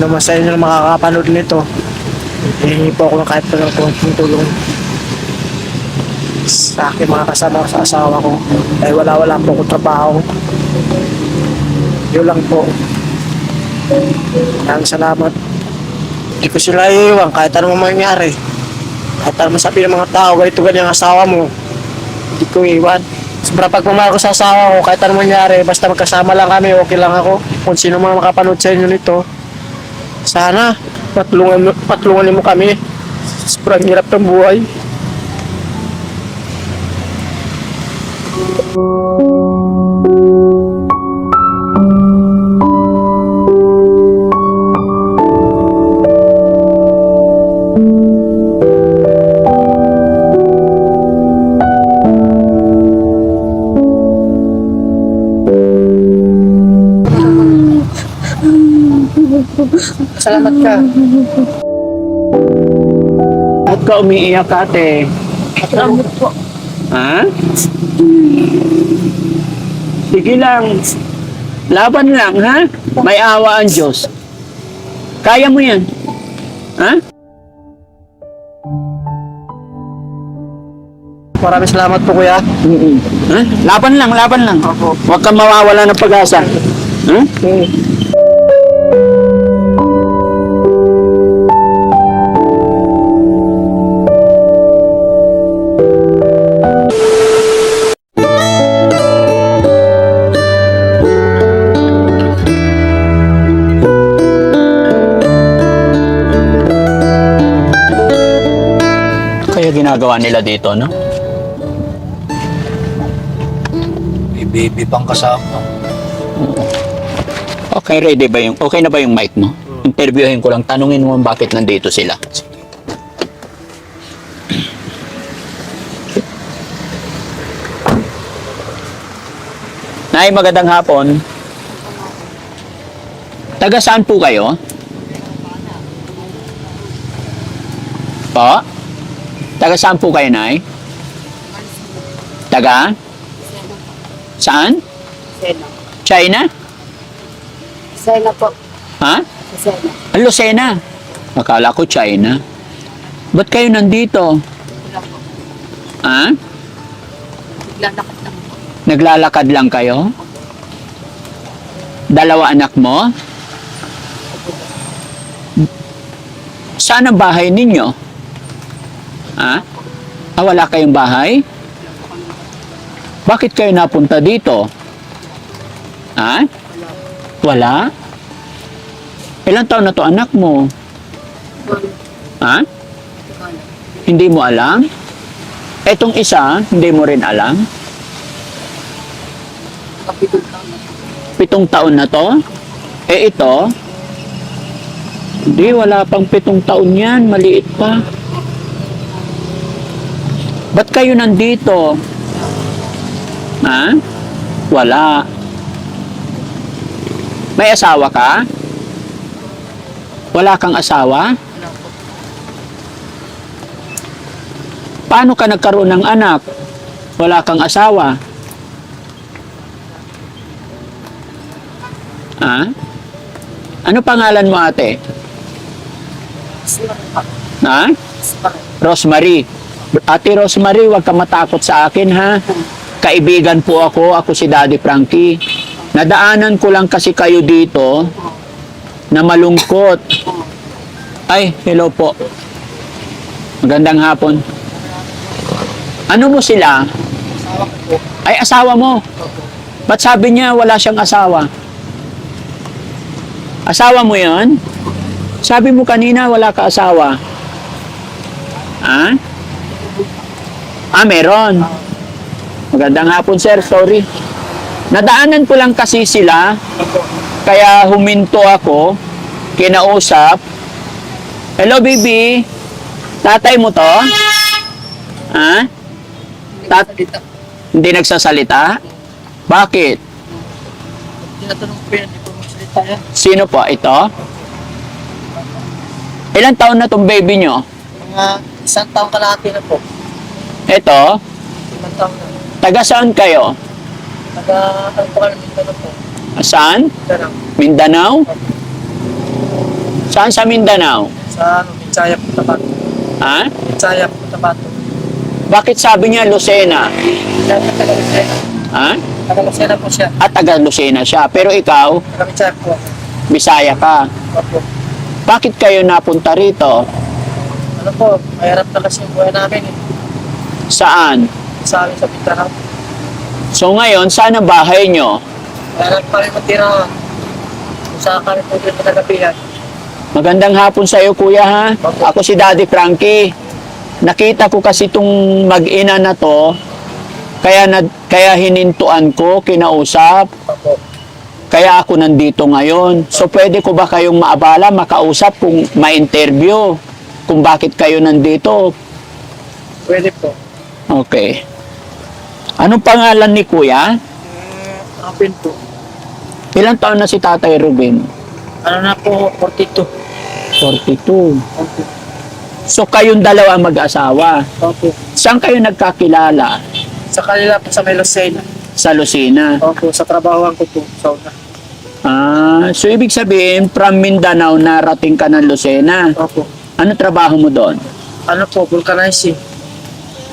sino man sa inyo na makakapanood nito, hihingi po ako ng kahit pa ng konting tulong sa aking mga kasama sa asawa ko. Dahil wala po akong trabaho. Yun lang po. Maraming salamat. Hindi ko sila iiwan kahit ano mangyari. Kahit ano masabi ng mga tao, ganito ganyan ang asawa mo. Hindi ko iiwan. Sobrang pagmamahal ko sa asawa ko, kahit ano mangyari, basta magkasama lang kami, okay lang ako. Kung sino man makapanood sa inyo nito, sana patulungan mo kami. Sobrang hirap ng buhay. Salamat ka. Ba't ka umiiyak, ate? Salamat po. Ha? Sige lang. Laban lang, ha? May awa ang Diyos. Kaya mo yan. Ha? Maraming salamat po, kuya. Ha? Laban lang, laban lang. Opo. Huwag kang mawawala ng pag-asa. Ha? Kaya ginagawa nila dito, no? May baby pang kasama. Okay, okay na ba yung mic mo? Interviewin ko lang, tanungin mo bakit nandito sila. Nay, magandang hapon. Taga saan po kayo? Po? Taga saan po kayo, Nay? Taga? Saan? Sena. China? Sena po. Ha? Sena. Lucena. Akala ko China. Ba't kayo nandito? Wala po. Ha? Naglalakad lang po. Naglalakad lang kayo? Dalawa anak mo? Saan ang bahay ninyo? Ha? Ah, wala kayong bahay? Bakit kayo napunta dito? Ha? Wala? Ilang taon na to anak mo? Ha? Hindi mo alam? Etong isa, hindi mo rin alam? 7 taon na to? Eh ito? Hindi, wala pang 7 taon yan. Maliit pa. Ba't kayo nandito? Ha? Wala. May asawa ka? Wala kang asawa? Paano ka nagkaroon ng anak? Wala kang asawa? Ha? Ano pangalan mo, ate? Ha? Rosemary. Ate Rosemary, huwag ka matakot sa akin, ha? Kaibigan po ako. Ako si Daddy Frankie. Nadaanan ko lang kasi kayo dito na malungkot. Ay, hello po. Magandang hapon. Ano mo sila? Ay, asawa mo. Ba't sabi niya wala siyang asawa? Asawa mo yon? Sabi mo kanina wala ka asawa. Ha? Ah, meron. Magandang hapon, sir. Sorry. Nadaanan ko lang kasi sila, kaya huminto ako, kinausap. Hello, baby. Tatay mo to? Ha? Hindi nagsasalita? Bakit? Tinatanong ko yan, hindi ko magsalita yan. Sino po? Ito? Ilang taon na tong baby nyo? Mga 1 taong kalahati na po. Ito? 5 taon na. Taga saan kayo? Ano po kami, Mindanao po. Saan? Mindanao. Mindanao? Saan sa Mindanao? Sa Mitsaya po Tapato. Ha? Mitsaya po Tapato. Bakit sabi niya Lucena? Taga Lucena. Ha? Taga Lucena po siya. At taga Lucena siya. Pero ikaw, Taga Mitsaya po ako. Bisaya ka. Opo. Bakit kayo napunta rito? Ano po, mahirap na kasi yung buhay namin eh. Saan? Sa amin sa Mindanao. So ngayon, saan ang bahay nyo? Kaya lang kami matira. Kung saan kami po dito nagabihan. Magandang hapon sa iyo, kuya, ha? Ako si Daddy Frankie. Nakita ko kasi itong mag-ina na to, kaya hinintuan ko, kinausap, Opo. kaya ako nandito ngayon. So pwede ko ba kayong maabala, makausap kung ma-interview kung bakit kayo nandito? Pwede po. Okay. Anong pangalan ni kuya? Apin po. Ilang taon na si Tatay Ruben? Ano na po, 42. 42. Opo. So kayong dalawa mag-asawa. Opo. Saan kayo nagkakilala? Sa kanila po sa may Lucena. Sa Lucena. Opo, sa trabahoan ko po. Sa una. So ibig sabihin, from Mindanao, narating ka ng Lucena. Opo. Ano trabaho mo doon? Ano po, vulcanizing.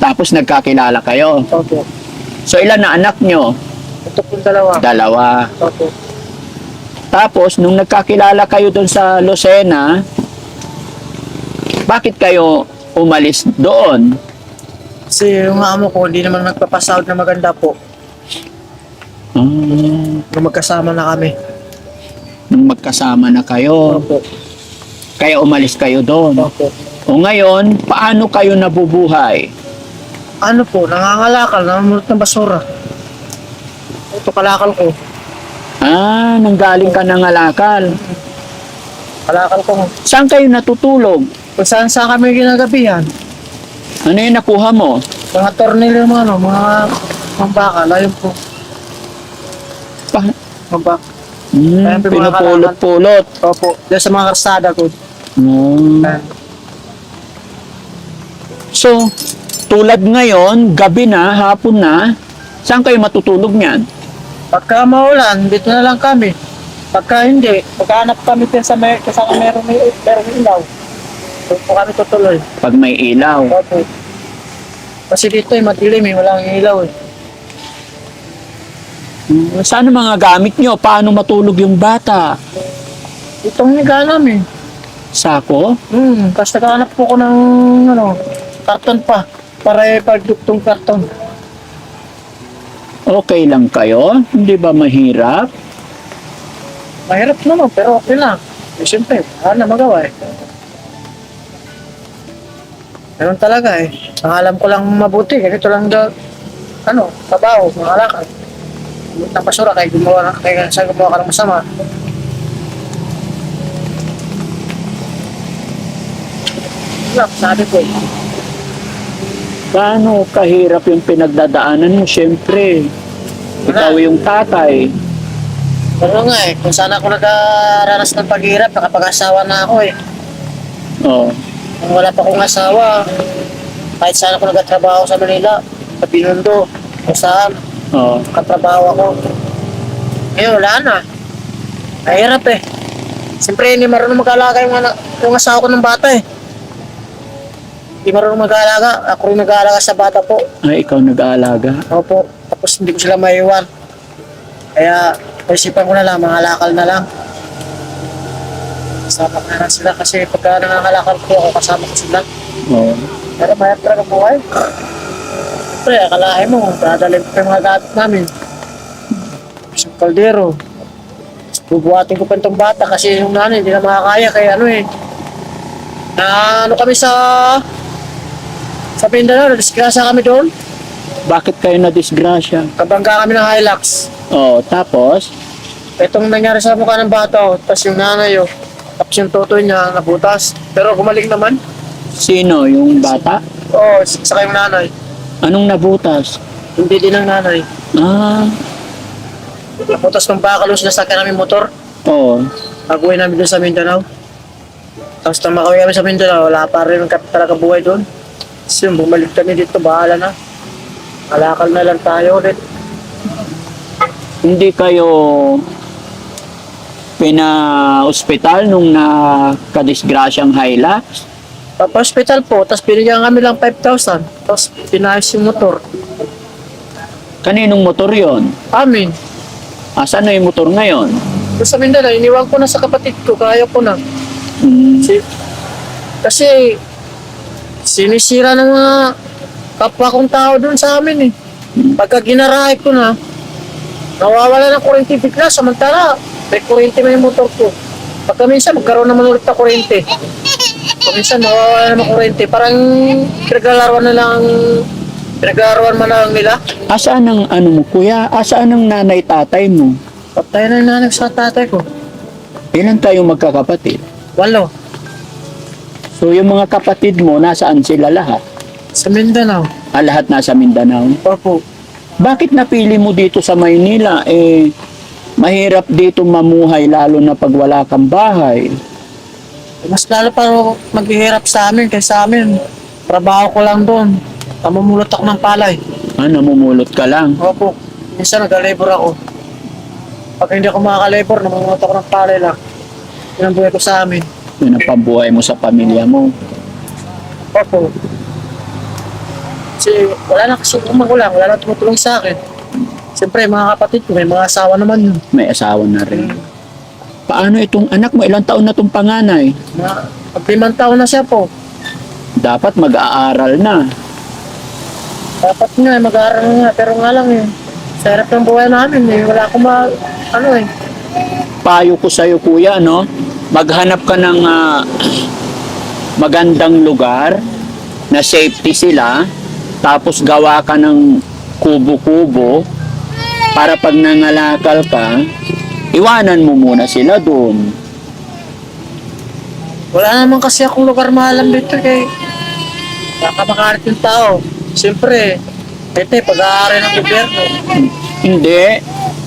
Tapos nagkakilala kayo. Opo. So ilan na anak nyo? Ito po dalawa. Dalawa. Opo. Tapos nung nagkakilala kayo doon sa Lucena, bakit kayo umalis doon? Kasi yung amo ko, hindi naman nagpapasahod na maganda po. Nung magkasama na kami. Nung magkasama na kayo, Opo. kaya umalis kayo doon. Opo. O ngayon, paano kayo nabubuhay? Ano po, nangangalakal, namamulot ng basura. Ito kalakal ko. Nanggaling ka ng alakal. Kalakal ko. Saan kayo natutulog? Kung saan saan kami ginagabihan. Ano yung nakuha mo? Mga tornilyo, mga bakal, ayun po. Mga bakal. Ayan po yung mga Pinupulot-pulot. Opo, dyan sa mga karsada ko. Ayan. So, tulad ngayon, gabi na, hapon na, saan kayo matutulog niyan? Pagka maulan, dito na lang kami. Pagka hindi, pagkahanap kami din sa kasama meron ilaw. Doon po kami tutuloy. Pag may ilaw. Opo. Kasi dito madilim walang ilaw eh. Saan ang mga gamit nyo? Paano matulog yung bata? Itong higa namin. Sako? Tapos naghahanap po ko ng karton pa. Para ipagduktong karton. Okay lang kayo? Hindi ba mahirap? Mahirap naman, pero okay lang. Eh, siyempre, wala na magawa eh. Ganun talaga eh. Ang alam ko lang mabuti, ganito lang trabaho, mga alakal. Lumot ng basura, kaya gumawa ka ng masama. Wala, sabi ko eh. Paano kahirap yung pinagdadaanan mo? Siyempre, ikaw yung tatay. Pero nga eh, kung saan ako nagaranas ng paghirap, nakapag-asawa na ako eh. Oh. Kung wala pa akong asawa, kahit saan ako nagtatrabaho sa Manila, sa Binondo, kung saan, Oh. katrabaho ako. Ngayon, wala na. Mahirap eh. Siyempre, hindi marunong mag-alaga yung asawa ko ng bata eh. Hindi marunong mag-alaga. Ako rin nag-aalaga sa bata po. Ay, ikaw nag-aalaga. Opo. Tapos hindi ko sila maiwan. Kaya, naisipan ko na lang, mga alakal na lang. Kasama ko na sila kasi pagka nangangalakal ko ako, kasama ko sila. Oh. Pero mayroon talaga buhay. Siyempre, akalain mo, dadalhin ko pa yung mga gamit namin. Isang kaldero. Bubuhatin ko pa itong bata kasi yung nanay hindi na makakaya kaya kami sa Mindanao, nadisgrasya kami doon. Bakit kayo na-disgrasya? Kabangga kami ng Hilux. Oh, tapos? Itong nangyari sa mukha ng bata, tapos yung nanay, tapos yung totoy niya nabutas. Pero gumaling naman. Sino? Yung bata? Oo, saka yung nanay. Anong nabutas? Hindi din ang nanay. Nabutas ng bakalos na sakyan namin motor. Oo. Pag-uwi namin doon sa Mindanao. Tapos nang makauwi kami sa Mindanao, wala pa rin talaga buhay doon. Tapos yung bumalik kami dito, bahala na. Alakal na lang tayo ulit. Hindi kayo pina-hospital nung nakadisgrasyang Hilux? Pa-hospital po, tapos binigyan kami lang 5,000. Tapos pinayos yung motor. Kaninong motor yon? Amin. Asan na yung motor ngayon? Doon sa Mindanao, iniwan ko na sa kapatid ko, kaya ko na. Hmm. Kasi sinisira ng mga kapwa kong tao doon sa amin eh. Pagka ginarahe ko na, nawawala ng kuryente bigla, samantala may kuryente na yung motor ko. Pagka minsan magkaroon naman ulit ng kuryente. Pag minsan nawawala ng kuryente, parang pinaglalaruan man lang nila. Asaan ang ano mo, kuya? Asaan ang nanay tatay mo? Patay na yung nanay sa tatay ko. Ilan tayo magkakapatid? 8. So yung mga kapatid mo, nasaan sila lahat? Sa Mindanao. Lahat nasa Mindanao. Opo. Bakit napili mo dito sa Maynila? Mahirap dito mamuhay lalo na pag wala kang bahay. Mas lalo pa maghihirap sa amin kaysa amin. Trabaho ko lang doon. Namumulot ako ng palay. Namumulot ka lang. Opo. Minsan nag-labor ako. Pag hindi ako makaka-labor, namumulot ako ng palay lang. Yun ang buhay ko sa amin. Yun ang pambuhay mo sa pamilya mo. Opo. Kasi wala na kasi akong magulang, wala na tumutulong sa akin. Siyempre, mga kapatid ko, may mga asawa naman yun. May asawa na rin. Paano itong anak mo? Ilang taon na itong panganay? Pag 5 taon na siya po. Dapat mag-aaral na. Dapat nga, mag-aaral nga. Pero nga lang eh, sa hirap ng buhay namin eh, wala akong Payo ko sa'yo kuya, no? Maghanap ka ng magandang lugar na safety sila, tapos gawa ka ng kubo-kubo para pag nangalakal ka, iwanan mo muna sila doon. Wala naman kasi akong lugar maalam dito kay nakamakarit yung tao. Siyempre, ito pag-aaral ng gobyerno. Hindi.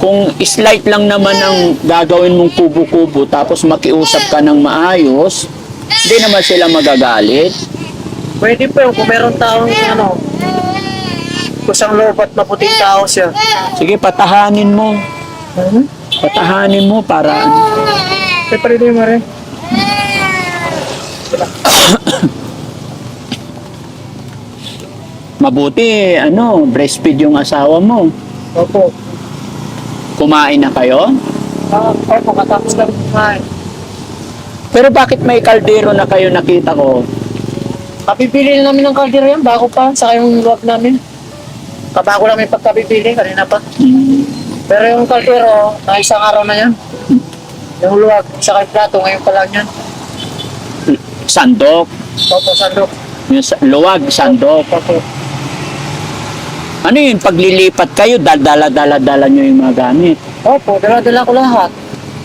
Kung slight lang naman ang gagawin mong kubo-kubo tapos makiusap ka ng maayos, hindi naman sila magagalit. Pwede po yung kung meron taong kusang lobat na puting tao siya. Sige, patahanin mo. Patahanin mo para Kaya pa rin mo rin. mabuti, breastfeed yung asawa mo. Opo. Kumain na kayo? Opo, katapos lang kumain. Pero bakit may kaldero na kayo nakita ko? Kapipili na namin ng kaldero yan, bago pa, sa yung luwag namin. Kabago lang may pagkabibili, kanina pa. Pero yung kaldero, na isang araw na yan. Yung luwag, sa yung plato, ngayon pa lang yan. Sandok. Opo, sandok. Yung luwag, sandok. Opo. Ano yun? Paglilipat kayo, dala-dala nyo yung mga gamit. Opo, dala-dala ko lahat.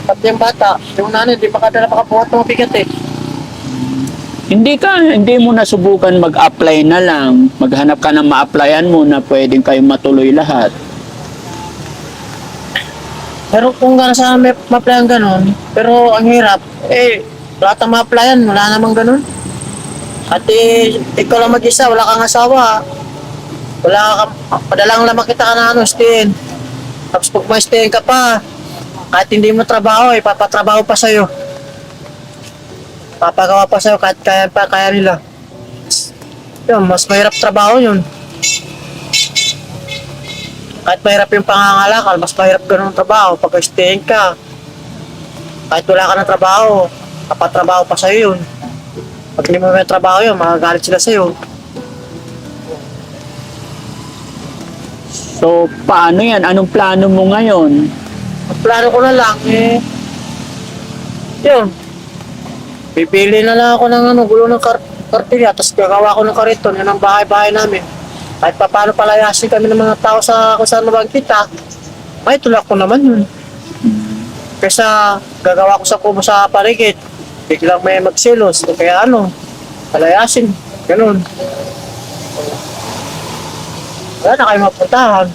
Pati yung bata, yung nanay, di pa kadala makabuhat ng bigat eh. Hindi mo nasubukan mag-apply na lang. Maghanap ka ng ma-applyan mo na pwedeng kayo matuloy lahat. Pero kung gano'n sana may ma-applyan ganun, pero ang hirap, lahat ang ma-applyan, wala namang ganun. At ikaw lang mag-isa, wala kang asawa. Wala kang, padalang lamang kita ka na stayin. Tapos pag may stayin ka pa, kahit hindi mo trabaho, papatrabaho pa sa'yo. Papagawa pa sa'yo kahit kaya nila. Yun, mas mahirap trabaho yun. Kahit mahirap yung pangangalakal, mas mahirap ganun ang trabaho. Pag stayin ka, kahit wala ka ng trabaho, papatrabaho pa sa'yo yun. Pag hindi mo may trabaho yun, magagalit sila sa'yo. So, paano yan? Anong plano mo ngayon? Ang plano ko na lang yun. Pipili na lang ako ng gulo ng kartilya, tapos gagawa ko ng kariton, yan ang bahay-bahay namin. Kahit pa paano palayasin kami ng mga tao sa kung saan mabagkita, may tulak ko naman yun. Kaysa gagawa ko sa kubo sa paligid, biglang may magsilos, o kaya palayasin, ganun. Wala na kayo mapuntahan.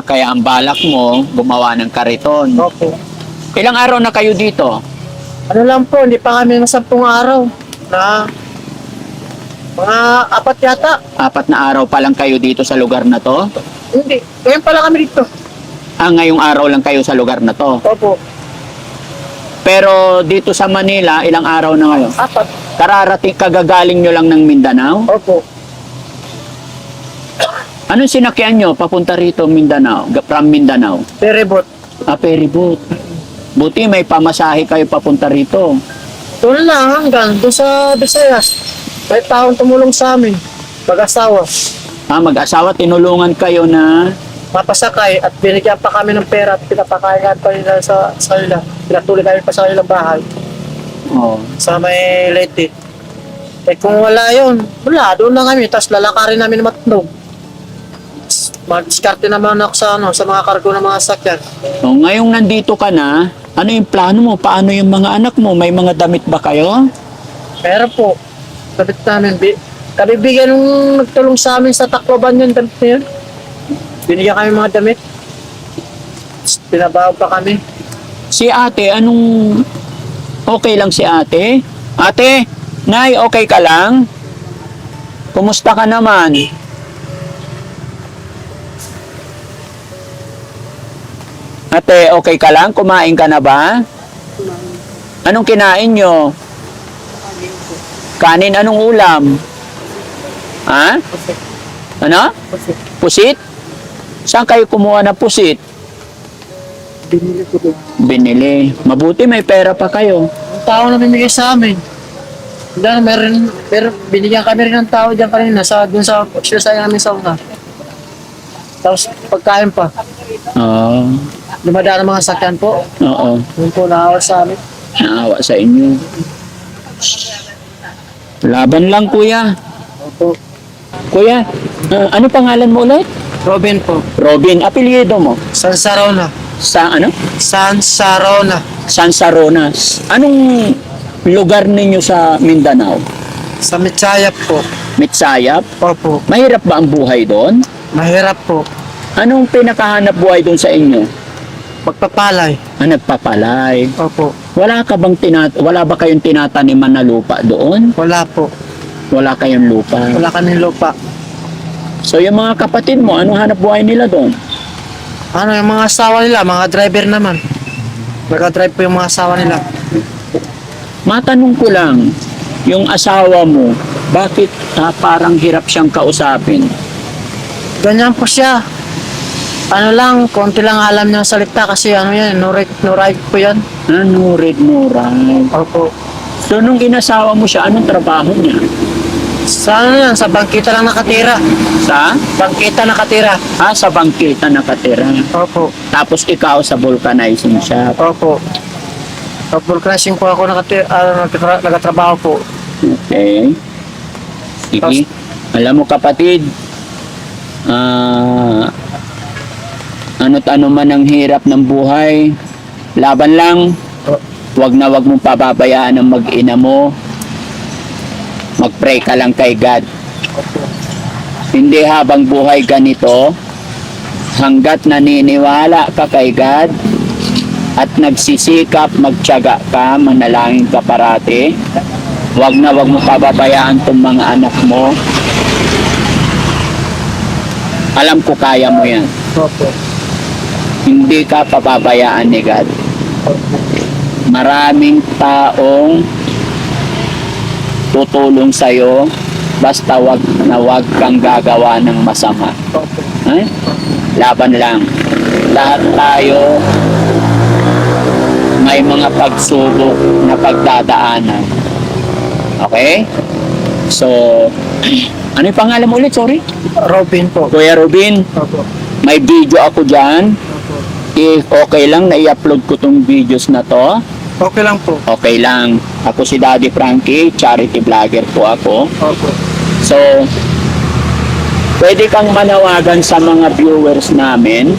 Kaya ang balak mo, gumawa ng kariton. Opo. Ilang araw na kayo dito? Ano lang po, hindi pa kami ng 10 araw na mga 4 yata. 4 na araw pa lang kayo dito sa lugar na to? Hindi, ngayon pa lang kami dito. ngayong araw lang kayo sa lugar na to. Opo. Pero dito sa Manila, ilang araw na ngayon? 4. Kararating, kagagaling nyo lang ng Mindanao? Opo. Anong sinakyan nyo papunta rito Mindanao? From Mindanao? Peribot. Ferryboat. Buti may pamasahe kayo papunta rito. Doon lang hanggang doon sa Visayas. May taong tumulong sa amin. Mag-asawa. Mag-asawa, tinulungan kayo na Mapasakay at binigyan pa kami ng pera at pinapakain pa nila sa kanila. Pinatuloy kami pa sa kanilang bahay. Sa may Leyte. Eh kung wala yun, wala. Doon lang kami. Tapos lalakarin namin ng Matnog. Mag-diskarte naman ako sa mga kargo ng mga sakyan. So, ngayong nandito ka na, ano yung plano mo? Paano yung mga anak mo? May mga damit ba kayo? Pero po, damit namin. Kami bigyan nung nagtulong sa amin sa Tacloban yung damit na yun. Binigyan kami mga damit. Pinabaw pa kami. Si ate, anong... Okay lang si ate? Ate, Nay, okay ka lang? Kumusta ka naman? Ate, okay ka lang? Kumain ka na ba? Anong kinain nyo? Kanin, anong ulam? Ha? Pusit. Ano? Pusit. Pusit? Saan kayo kumuha ng pusit? Binili ko doon. Binili. Mabuti may pera pa kayo. Ang tao na bimigay sa amin. Meron, binigyan kami rin ng tao dyan kanina dun sa exercise namin sa una. Tapos pagkain pa. Oo. Dumadaan ang mga sakyan po. Oo. Yun po naawa sa amin. Naawa sa inyo. Laban lang, kuya. Opo. Kuya, ano pangalan mo ulit? Robin po. Robin, apelyido mo? San Sarona. Sa ano? San Sarona. San Saronas. Anong lugar ninyo sa Mindanao? Sa Mitsayap po. Mitsayap? Opo. Mahirap ba ang buhay doon? Mahirap po. Anong pinakahanap buhay doon sa inyo? Magpapalay. Nagpapalay. Opo. Wala ba kayong tinataniman na lupa doon? Wala po. Wala kayong lupa. Wala kaming lupa. So yung mga kapatid mo, anong hanap buhay nila doon? Ano yung mga asawa nila? Mga driver naman. Nag-drive po yung mga asawa nila. Matanong ko lang, yung asawa mo, bakit parang hirap siyang kausapin? Ganyan po siya. Ano lang, konti lang alam niya salita kasi ano yan, no right po yan. Ano, red no right. Opo. So nung inasawa mo siya, anong trabaho niya? Sa ano yan, sa bangkita lang nakatira. Sa? Bangkita nakatira. Sa bangkita nakatira. Opo. Tapos ikaw sa vulcanizing shop. Opo. Sa vulcanizing po ako nagatrabaho po. Okay. Sige. Alam mo kapatid, ano't ano man ang hirap ng buhay, laban lang. Wag mong pababayaan ang mag-ina mo. Mag-pray ka lang kay God. Hindi habang buhay ganito, hanggat naniniwala ka kay God at nagsisikap, magtiyaga ka, manalangin ka parati, wag mong pababayaan tong mga anak mo. Alam ko kaya mo yan. Opo. Hindi ka pababayaan ni God. Maraming taong tutulong sa'yo, basta wag kang gagawa ng masama. Opo. Laban lang. Lahat tayo may mga pagsubok na pagdadaanan. Okay? So, ano yung pangalan mo ulit? Sorry? Robin po. Kuya Robin, Opo. may video ako dyan. Opo. If okay lang na i-upload ko tong videos na to, Okay lang po. okay lang. Ako si Daddy Frankie, charity vlogger po ako. Opo. So, pwede kang manawagan sa mga viewers natin,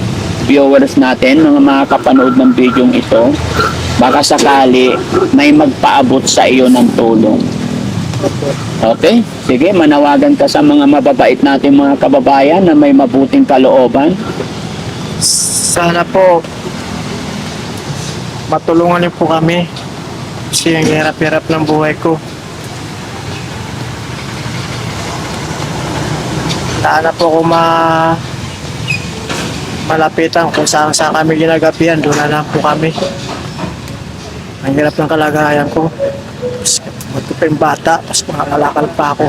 mga makakapanood ng video ito. Baka sakali may magpaabot sa iyo ng tulong. Opo. Okay? Sige, manawagan ka sa mga mababait natin mga kababayan na may mabuting kalooban. Sana po matulungan niyo po kami kasi ang hirap-hirap ng buhay ko. Sana po ako malapitan kung saan saan kami ginagapihan, doon na lang po kami. Ang hirap ng kalagayan ko. Tapos, ko pa yung bata, tapos makakalakal pa ako.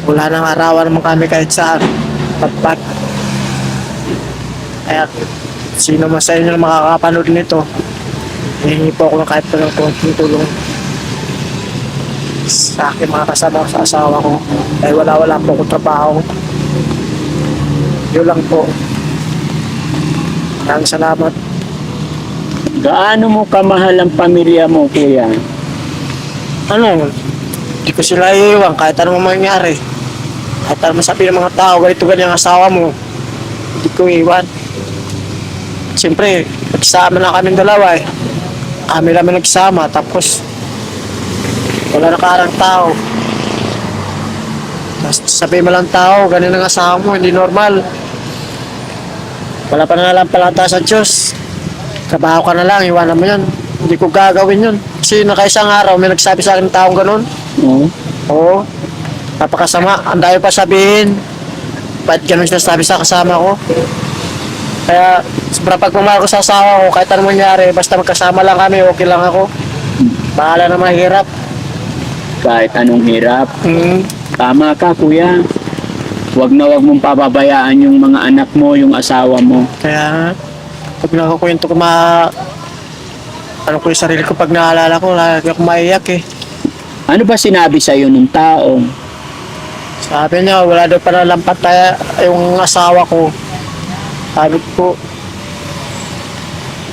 Wala nang arawan naman kami kahit saan. Pagpag. Kaya, sino man sa inyo na makakapanood nito, hihingi po ako ng kahit pa ng konting tulong sa aking mga kasama sa asawa ko. Dahil wala po akong trabaho. Yun lang po. Maraming salamat. Gaano mo kamahal ang pamilya mo, kuya? Ano, hindi ko sila iiwan kahit anong mangyari. Kahit anong masabi ng mga tao, ganito ganyan ang asawa mo, hindi ko iiwan. Siyempre, nagsama na kami dalawa eh. Kami namin nagsama, tapos wala na karang tao. Tapos sabi mo lang tao, ganyan ang asawa mo, hindi normal. Wala pa na lang palata sa Diyos. Trabaho ka na lang, iwanan mo yun. Hindi ko gagawin yun. Kasi nakaisang araw, may nagsabi sa akin ng taong ganun. Oo. Oo. Napakasama. Ang dami pa sabihin. Ba't ganun sinasabi sa kasama ko? Kaya, sobrang pagmamahal ko sa asawa ko, kahit anong mangyari, basta magkasama lang kami, okay lang ako. Bahala na mahirap. Kahit anong hirap. Hmm. Tama ka, kuya. Huwag na huwag mong pababayaan yung mga anak mo, yung asawa mo. Kaya, pag nakakwento ko ano ko yung sarili ko, pag naalala ko, lagi ako maiyak eh. Ano ba sinabi sa'yo ng tao? Sabi niya, wala daw pa nalampat tayo yung asawa ko. Sabi ko,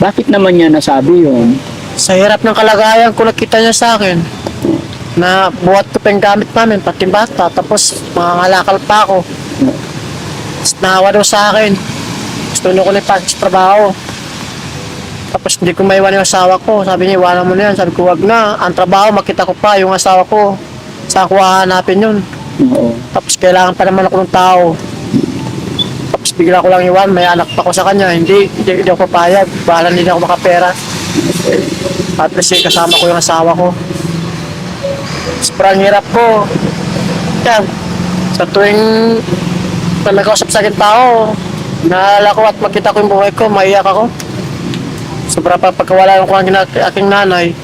Bakit naman niya nasabi yun? sa hirap ng kalagayan ko, nakita niya sa akin na buhat ko pa yung gamit namin, pati bata, tapos mangangalakal pa ako. Tapos nahawa daw sa akin. Gusto niyo ko na ipasok sa trabaho. Tapos hindi ko maiwan yung asawa ko. Sabi niya, iwanan mo na yan. Sabi ko, wag na. Ang trabaho, makita ko pa yung asawa ko. Saan ko hahanapin yun? Oo. Tapos kailangan pa naman ako ng tao. Tapos bigla ko lang iwan, may anak pa ko sa kanya. Hindi ako papayag. Bahala hindi na ako makapera. At least kasama ko yung asawa ko. Sobrang hirap ko. Yan. Sa tuwing na may kausap sa akin tao, naalala ko at makita ko yung buhay ko, maiyak ako. Sobrang pagkawala ko ang aking nanay.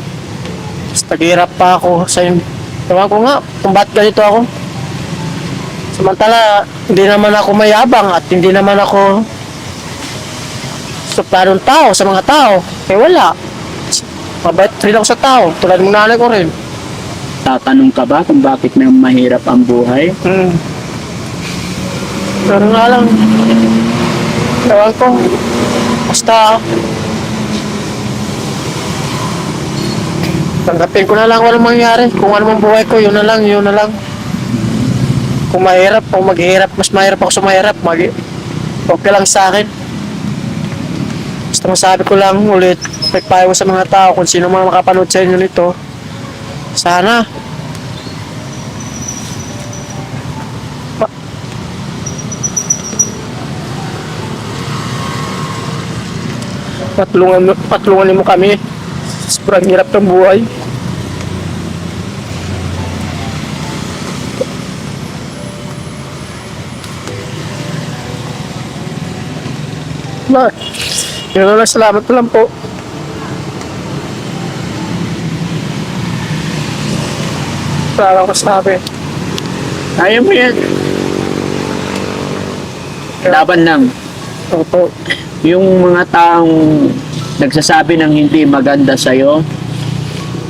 Tapos naghihirap pa ako sa yung... Ewan ko nga kung ba't ganito ako. Samantala, hindi naman ako mayabang at hindi naman ako suplanong tao sa mga tao. Eh wala. Mabait rin ako sa tao. Tulad ng nanay ko rin. Tatanong ka ba kung bakit na mahirap ang buhay? Pero nga lang, ewan ko, basta, tanggapin ko na lang walang mangyari. Kung ano mang buhay ko, yun na lang, yun na lang. Kung mahirap, kung maghihirap, mas mahirap ako sa mahirap, okay lang sa akin. Basta masabi ko lang ulit, nagpayo sa mga tao, kung sino mga makapanood sa inyo nito, sana, patulungan mo kami. Sobrang hirap ng buhay. Ma, yun na lang, salamat na lang po. Wala ko sabi. Kaya mo yan. Laban lang. Opo. Yung mga taong nagsasabi ng hindi maganda sa'yo,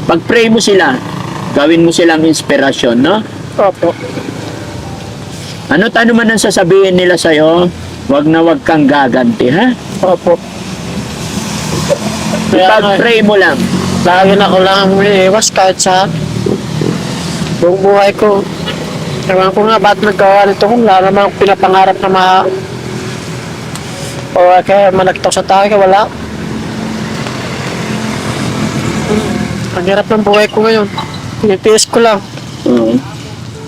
pag-pray mo sila, gawin mo silang inspirasyon, no? Opo. Ano't ano man ang sasabihin nila sa'yo, wag na wag kang gaganti, ha? Opo. Kaya nga, Pag-pray mo lang. lagi na ako lang umiiwas kahit saan. Buong buhay ko. Ewan ko nga ba't nagkawa nito kung wala naman akong pinapangarap na o kaya malagtok sa tao, kaya wala. Ang hirap ng buhay ko ngayon. Tinitiis ko lang. Oo.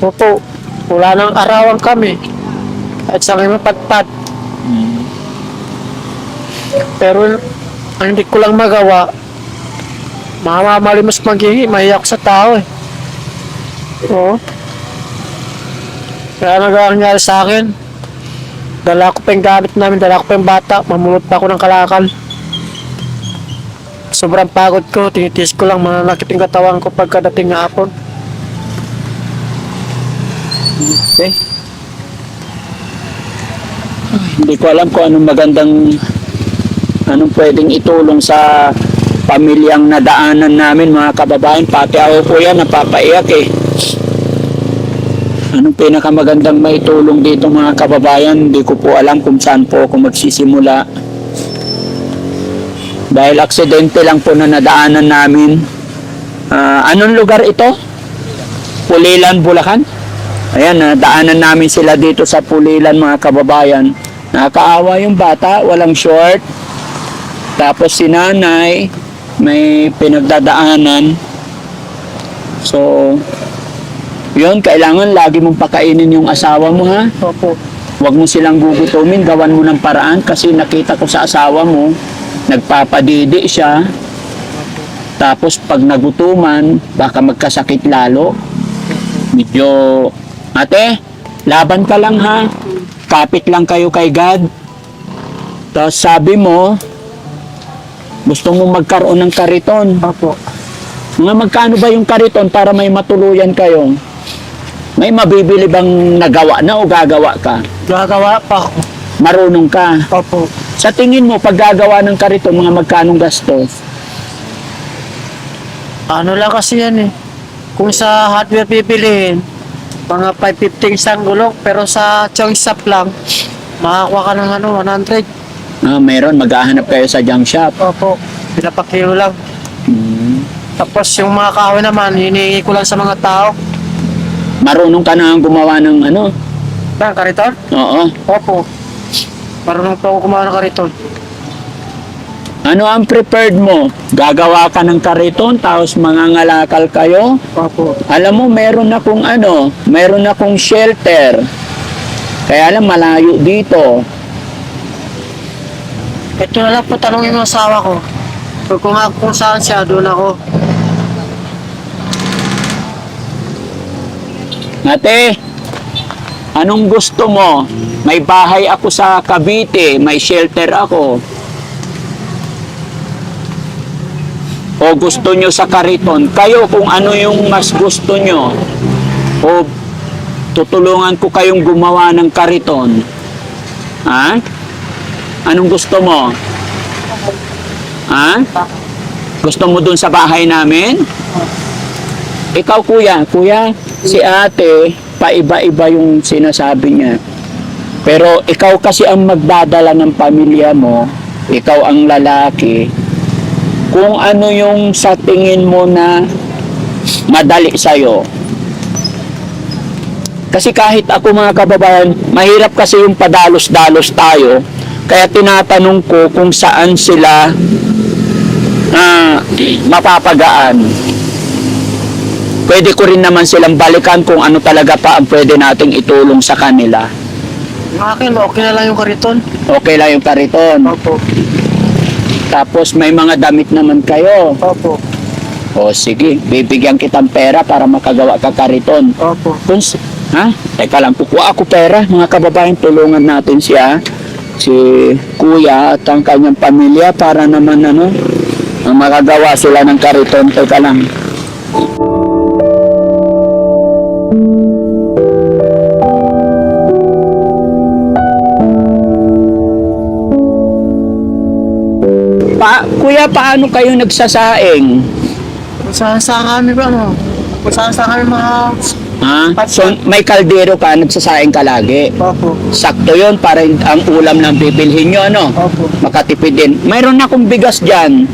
Opo, wala nang arawan kami. Kahit sa akin mapagpad. Pero ang hindi ko lang magawa, mamamalimos maghihi, mahiyak sa tao eh. Oo. Kaya nangyari sa akin, Dala ko pa yung gamit namin, dala ko pa yung bata, mamulot pa ako ng kalakal. Sobrang pagod ko, tinitis ko lang, mananakit yung katawan ko pagkadating ng hapon. Okay. Hindi ko alam kung anong anong pwedeng itulong sa pamilyang nadaanan namin mga kababayan. Pati ako po yan, napapaiyak eh. Anong pinakamagandang maitulong dito mga kababayan? Hindi ko po alam kung saan po ako magsisimula. Dahil aksidente lang po na nadaanan namin. Anong lugar ito? Pulilan, Bulacan? Ayan, nadaanan namin sila dito sa Pulilan mga kababayan. Nakakaawa yung bata, walang short. Tapos si nanay, may pinagdadaanan. So, yun, kailangan lagi mong pakainin yung asawa mo ha. Opo. Huwag mo silang gugutumin, gawan mo ng paraan kasi nakita ko sa asawa mo, nagpapadidi siya. Tapos pag nagutuman, baka magkasakit lalo. Medyo, ate, laban ka lang ha. Kapit lang kayo kay God. Tapos sabi mo, gusto mo magkaroon ng kariton. Opo. Mga magkano ba yung kariton para may matuluyan kayo? May mabibili bang nagawa na o gagawa ka? Gagawa pa ako. Marunong ka. Opo. Sa tingin mo, pag gagawa ng kariton, mga magkanong gastos? Ano lang kasi yan eh. Kung sa hardware pipiliin, mga 550 isang gulong, pero sa choice shop lang, makakuha ka ng 100. Meron, maghahanap kayo sa junk shop. Opo. Pinapakilo lang. Tapos yung mga kahoy naman, hinihingi ko lang sa mga tao. Marunong ka na gumawa ng ano? Ba, kariton? Oo. Opo. Marunong pa ako kumawa ng kariton. Ano ang prepared mo? Gagawa ka ng kariton, tapos mangangalakal kayo? Opo. Alam mo, meron akong shelter. Kaya alam, malayo dito. Ito na lang po tanongin mo asawa ko. Kung saan siya, doon ako. Ate, anong gusto mo? May bahay ako sa Cavite, may shelter ako. O gusto nyo sa kariton? Kayo kung ano yung mas gusto nyo. O tutulungan ko kayong gumawa ng kariton. Ha? Anong gusto mo? Ha? Gusto mo dun sa bahay namin? Ikaw kuya, si ate, paiba-iba yung sinasabi niya. Pero ikaw kasi ang magdadala ng pamilya mo, ikaw ang lalaki. Kung ano yung sa tingin mo na madali sa'yo. Kasi kahit ako mga kababayan, mahirap kasi yung padalos-dalos tayo. Kaya tinatanong ko kung saan sila mapapagaan. Pwede ko rin naman silang balikan kung ano talaga pa ang pwede nating itulong sa kanila. Yung akin, okay na lang yung kariton. Okay lang yung kariton. Opo. Tapos may mga damit naman kayo. Opo. O sige, bibigyan kitang pera para makagawa ka kariton. Opo. Ha? Teka lang, kukuha ako pera. Mga kababayan, tulungan natin siya. Si kuya at ang kanyang pamilya para naman makagawa sila ng kariton. Teka lang. Kuya, paano kayo nagsasaing? Kung saan kami ba, ano? Kung saan kami mga... Ha? So, may kaldero ka, nagsasaing ka lagi. Opo. Sakto yun para ang ulam lang bibilhin nyo, ano? Opo. Makatipid din. Mayroon akong bigas dyan.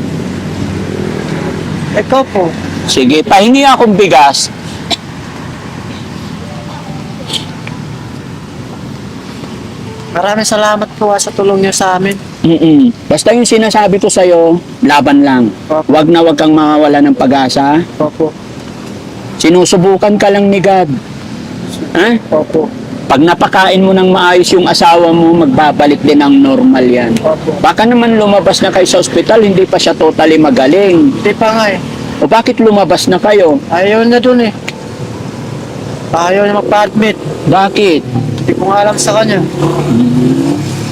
Ikaw po. Sige, pahingi akong bigas. Maraming salamat po sa tulong niyo sa amin. Basta yung sinasabi ko sa'yo, laban lang. Opo. Wag na wag kang mawawala ng pag-asa. Opo. Sinusubukan ka lang ni God. Ha? Opo. Pag napakain mo ng maayos yung asawa mo, magbabalik din ang normal yan. Opo. Baka naman lumabas na kayo sa ospital, hindi pa siya totally magaling. Hindi pa nga eh. O bakit lumabas na kayo? Ayaw na dun eh. Ayaw na magpa-admit. Bakit? Hindi ko nga alam sa kanya.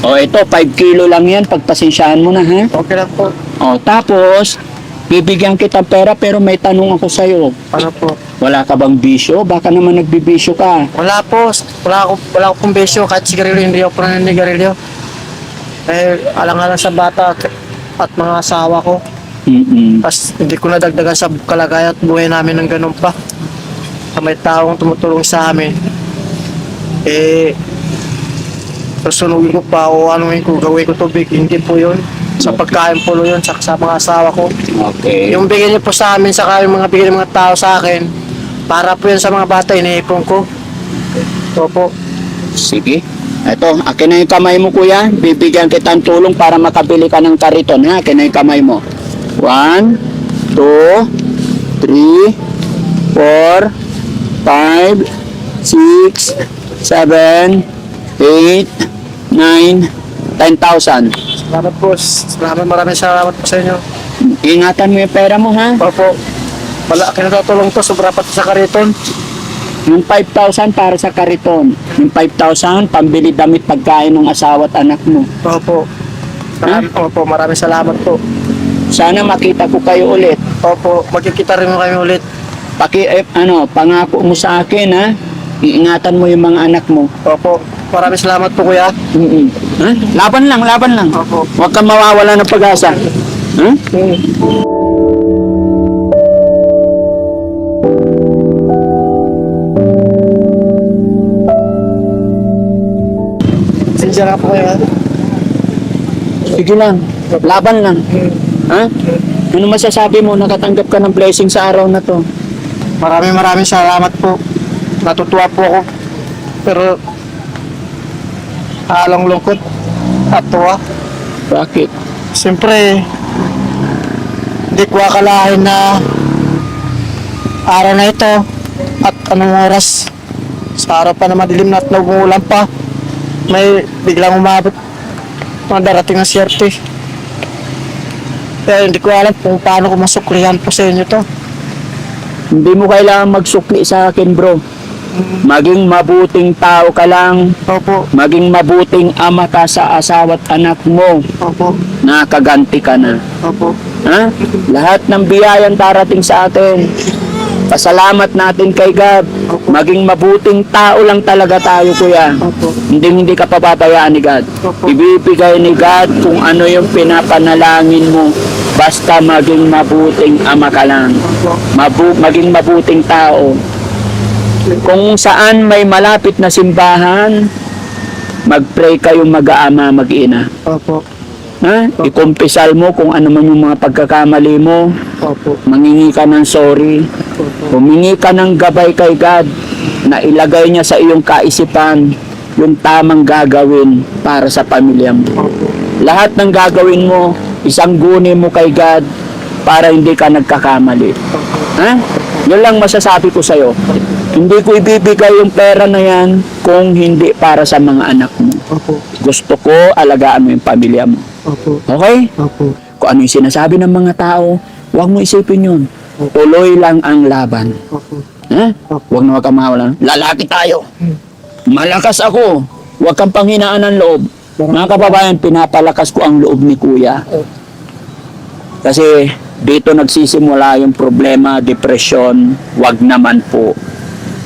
O ito, 5 kilo lang yan. Pagpasensyahan mo na, ha? Okay lang po. O, tapos, bibigyan kita pera pero may tanong ako sa'yo. Ano po? Wala ka bang bisyo? Baka naman nagbibisyo ka. Wala po. Wala akong besyo. Kahit sigarilyo, hindi ako naninigarilyo. Eh, alang-alang sa bata at mga asawa ko. Mm-mm. Tapos hindi ko nadagdagan sa kalagayan at buhay namin ng ganun pa. May taong tumutulong sa amin. Eh, susunugin ko pa o anuin ko, gawin ko tubig. Hindi po yun. Sa pagkain po yun, sa mga asawa ko. Okay. Yung bigyan niyo po sa amin, saka yung mga bigyan ng mga tao sa akin, para po yun sa mga bata, iniipon ko. Ito po. Sige. Ito, akin na yung kamay mo, kuya. Bibigyan kita ng tulong para makabili ka ng kariton, ha? Akin na yung kamay mo. 1, 2, 3, 4, 5, 6, 7, 8, 9, 10,000. Salamat po. Maraming salamat po sa inyo. Ingatan mo yung pera mo, ha? Opo. Wala, kinatutulong to, sobra pati sa kariton. Yung 5,000 para sa kariton. Yung 5,000, pambili damit pagkain ng asawa at anak mo. Opo. Maraming salamat po. Sana makita ko kayo ulit. Opo, magkikita rin mo kami ulit. Pangako mo sa akin, ha? Iingatan mo yung mga anak mo. Opo, maraming salamat po kuya. Mm-mm. Ha? Laban lang, laban lang. Opo. Huwag kang mawawala ng pag-asa. Ha? Sinsya na po kuya. Sige lang, laban lang. Ha? Ano masasabi mo? Nakatanggap ka ng blessing sa araw na to. Maraming salamat po. Natutuwa po ako. Pero alang lungkot at tuwa. Bakit? Siyempre, hindi ko akalain na araw na ito at anong oras sa araw pa na madilim na at nag-uulan pa, may biglang umabot mga darating na siyerte. Kaya hindi ko alam kung paano ko masuklihan po sa inyo to. Hindi mo kailangan magsukli sa akin, bro. Maging mabuting tao ka lang. Opo, Maging mabuting ama ka sa asawa at anak mo. opo, Nakaganti ka na. opo. Ha? Lahat ng biyayang darating sa atin. Pasalamat natin kay God. Maging mabuting tao lang talaga tayo, kuya. Opo. Hindi ka pababayaan ni God. Opo. Ibibigay ni God kung ano yung pinapanalangin mo. Basta maging mabuting ama ka lang. Maging mabuting tao. Kung saan may malapit na simbahan, mag-pray kayo mag-aama, mag-ina. Opo, Ha? Ikumpisal mo kung ano man yung mga pagkakamali mo. opo, Mangingi ka ng sorry. opo. Humingi ka ng gabay kay God na ilagay niya sa iyong kaisipan yung tamang gagawin para sa pamilya mo. Lahat ng gagawin mo, isang guni mo kay God para hindi ka nagkakamali. Ha? Yun lang masasabi ko sa'yo. Hindi ko ibibigay yung pera na yan kung hindi para sa mga anak mo. Opo, Gusto ko alagaan mo yung pamilya mo. opo, Okay? opo. Kung ano yung sinasabi ng mga tao, huwag mo isipin yun. Tuloy lang ang laban. Opo. Ha? Huwag na huwag kang mawalan. Lalaki tayo. Malakas ako. Huwag kang panghinaan ng loob. Mga kababayan, pinapalakas ko ang loob ni Kuya. Kasi dito nagsisimula yung problema, depression. Huwag naman po.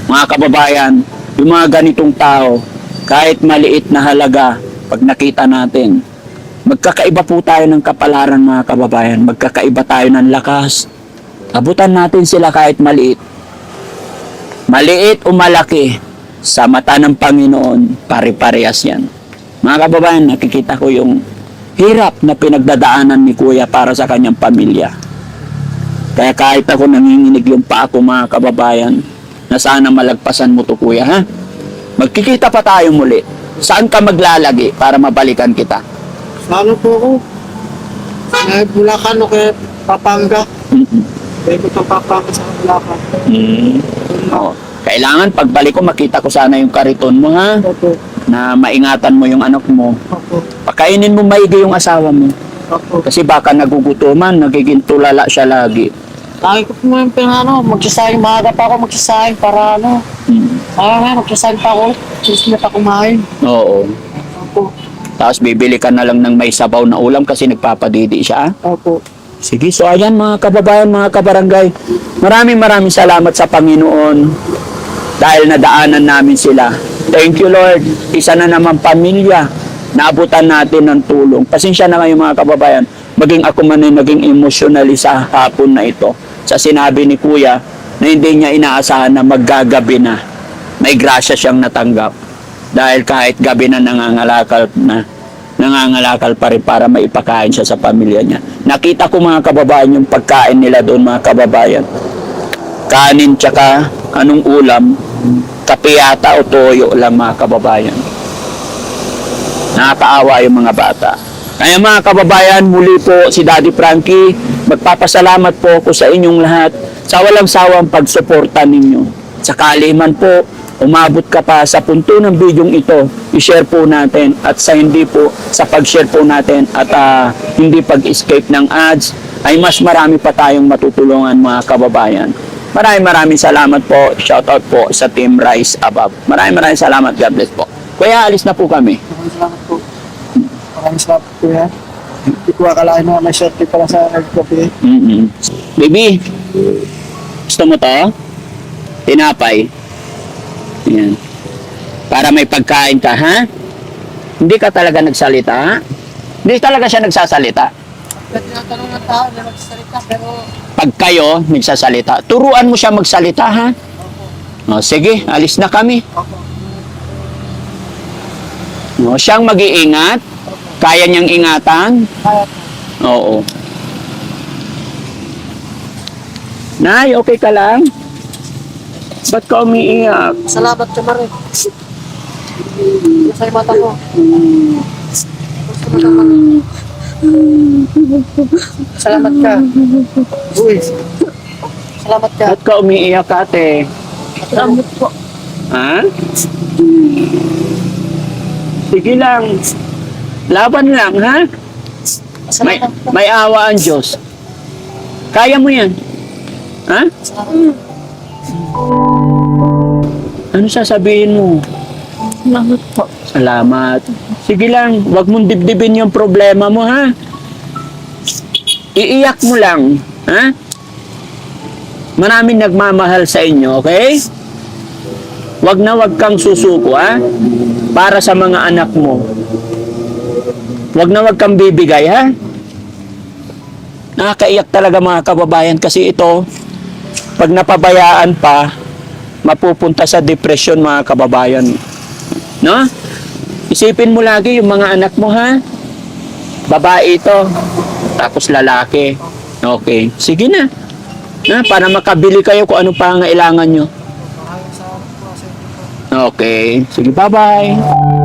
Mga kababayan, yung mga ganitong tao, kahit maliit na halaga, pag nakita natin, magkakaiba po tayo ng kapalaran, mga kababayan. Magkakaiba tayo ng lakas. Abutan natin sila kahit maliit. Maliit o malaki, sa mata ng Panginoon, pare-parehas yan. Mga kababayan, nakikita ko yung hirap na pinagdadaanan ni Kuya para sa kanyang pamilya. Kaya kahit ako nanginginig yung pa ako, mga kababayan, na sana malagpasan mo to, Kuya, ha? Magkikita pa tayo muli. Saan ka maglalagi para mabalikan kita? Ano po ako? Sa Bulacan o kaya Papanga. Kaya ko ito Papanga sa Bulacan. Oo. Kailangan pagbalik ko makita ko sana yung kariton mo, ha? Opo, Na maingatan mo yung anak mo. opo, Pakainin mo maigi yung asawa mo. opo. Kasi baka nagugutuman, nagiging tulala siya lagi. Lagi ko po yung pinano, magsasayang maaga pa ako magsasayang para ano. Magsasayang pa ako. Gusto na pa kumain. Oo. Opo. Tapos bibili ka na lang ng may sabaw na ulam kasi nagpapadidi siya. Opo. Sige, so ayan mga kababayan, mga kabarangay. Maraming salamat sa Panginoon dahil nadaanan namin sila. Thank you Lord. Isa na naman pamilya. Naabutan natin ng tulong. Pasensya na kayo mga kababayan. Maging ako man ay naging emotionally sa hapon na ito. Sa sinabi ni Kuya na hindi niya inaasahan na maggagabi na. May grasya siyang natanggap. Dahil kahit gabi na nangangalakal pa rin para maipakain siya sa pamilya niya. Nakita ko mga kababayan yung pagkain nila doon mga kababayan. Kanin tsaka anong ulam, kape yata o toyo lang mga kababayan. Nakakaawa yung mga bata. Kaya mga kababayan, muli po si Daddy Frankie, magpapasalamat po ako sa inyong lahat sa walang sawang pagsuporta ninyo. Sakali man po, umabot ka pa sa punto ng bidyong ito, i-share po natin at sa hindi po, sa pag-share po natin at hindi pag-escape ng ads, ay mas marami pa tayong matutulungan mga kababayan. Maraming salamat po. Shoutout po sa Team Rise Above. Maraming salamat. God bless po. Kuya, alis na po kami. Maraming salamat po. Maraming salamat po yan. Hindi ko akalain na may shorty pala sa nagkape. Baby, gusto mo to? Tinapay. Yan. Para may pagkain ka, ha? Hindi ka talaga nagsalita, ha? Hindi talaga siya nagsasalita. Tinatanong ng tao na magsasalita pero Pag kayo nagsasalita, turuan mo siya magsalita, ha? O, sige, alis na kami. O, siyang mag-iingat. Kaya niyang ingatan. kaya Oo. Nay, okay ka lang? Ba't ka umiiyak? salamat ka Marie. Nasa mata ko. Gusto mo naman. Salamat ka. Uy. Salamat ka. Ba't ka umiiyak, ate? Salamat po. Ha? Sige lang. Laban lang, ha? May, Salamat po. may awa ang Diyos. Kaya mo yan. Ha? Salamat. Ano sasabihin mo? Salamat po. Salamat. Sige lang, wag mong dibdibin yung problema mo, ha? Iiyak mo lang, ha? Maraming nagmamahal sa inyo, okay? Wag na wag kang susuko, ha? Para sa mga anak mo. Wag na wag kang bibigay, ha? Nakakaiyak talaga mga kababayan kasi ito, pag napabayaan pa, mapupunta sa depression mga kababayan. No? Isipin mo lagi yung mga anak mo, ha? Babae ito, tapos lalaki. Okay, sige na. Na, para makabili kayo kung ano pa ang kailangan nyo. Maraming salamat po sa inyo po. Okay, sige, bye-bye.